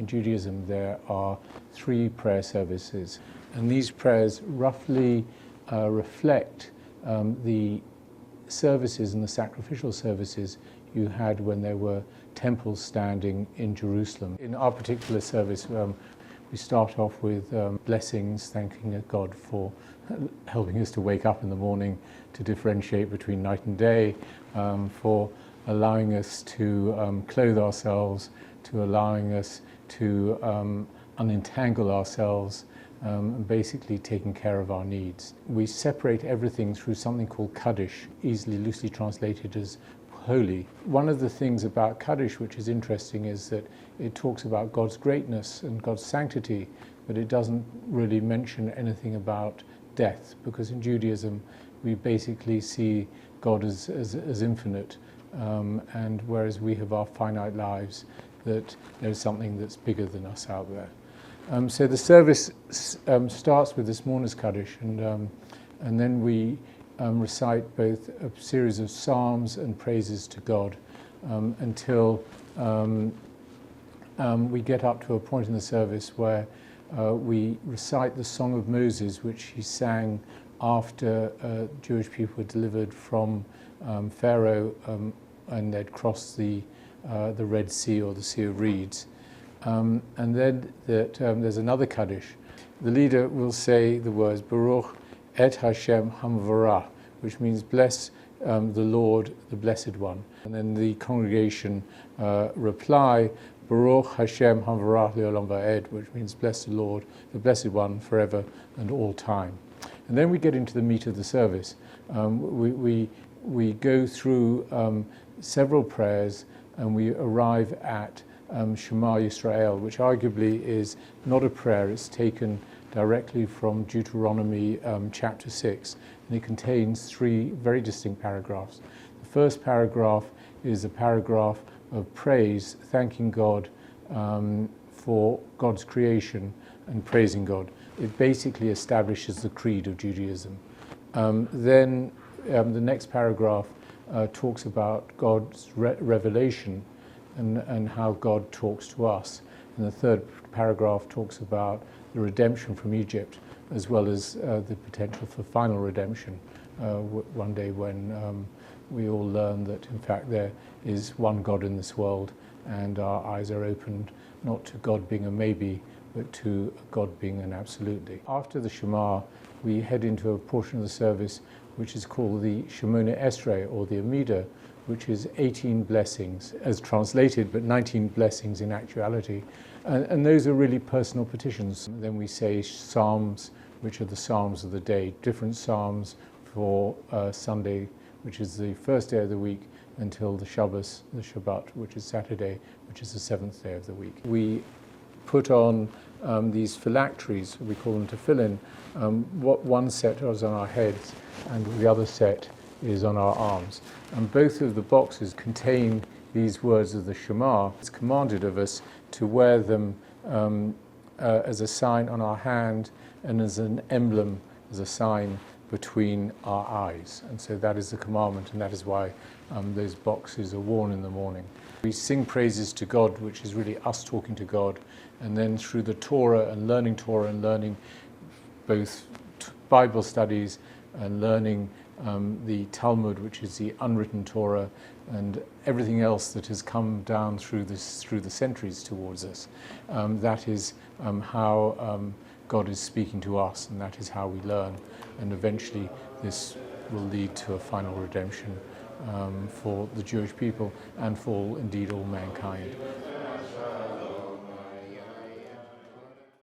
Judaism there are 3 prayer services, and these prayers roughly reflect the services and the sacrificial services you had when there were temples standing in Jerusalem. In our particular service, we start off with blessings, thanking God for helping us to wake up in the morning, to differentiate between night and day, for allowing us to clothe ourselves, to allowing us to unentangle ourselves, and basically taking care of our needs. We separate everything through something called Kaddish, easily loosely translated as holy. One of the things about Kaddish which is interesting is that it talks about God's greatness and God's sanctity, but it doesn't really mention anything about death, because in Judaism we basically see God as infinite, and whereas we have our finite lives, that there's something that's bigger than us out there. So the service starts with this mourner's Kaddish, and then we recite both a series of psalms and praises to God until we get up to a point in the service where we recite the Song of Moses, which he sang after Jewish people were delivered from Pharaoh and they'd crossed the Red Sea, or the Sea of Reeds. And then there's another Kaddish. The leader will say the words Baruch et Hashem Hamvarah, which means bless the Lord, the Blessed One. And then the congregation reply Baruch Hashem Hamvarah Leolam Va'ed, which means bless the Lord, the Blessed One, forever and all time. And then we get into the meat of the service. We go through several prayers, and we arrive at Shema Yisrael, which arguably is not a prayer. It's taken directly from Deuteronomy chapter 6, and it contains 3 very distinct paragraphs. The first paragraph is a paragraph of praise, thanking God for God's creation and praising God. It basically establishes the creed of Judaism. Then the next paragraph talks about God's revelation and how God talks to us. And the third paragraph talks about the redemption from Egypt, as well as the potential for final redemption one day when we all learn that in fact there is one God in this world, and our eyes are opened not to God being a maybe, but to God being an absolutely. After the Shema, we head into a portion of the service which is called the Shemona Esrei, or the Amida, which is 18 blessings as translated, but 19 blessings in actuality. And those are really personal petitions. Then we say psalms, which are the psalms of the day, different psalms for Sunday, which is the first day of the week, until the Shabbos, the Shabbat, which is Saturday, which is the 7th day of the week. We put on these phylacteries, we call them tefillin. What one set is on our heads, and the other set is on our arms. And both of the boxes contain these words of the Shema. It's commanded of us to wear them as a sign on our hand and as an emblem, as a sign between our eyes. And so that is the commandment, and that is why those boxes are worn in the morning. We sing praises to God, which is really us talking to God, and then through the Torah and learning both Bible studies and learning the Talmud, which is the unwritten Torah, and everything else that has come down through the centuries towards us. That is how God is speaking to us, and that is how we learn. And eventually this will lead to a final redemption for the Jewish people and for indeed all mankind.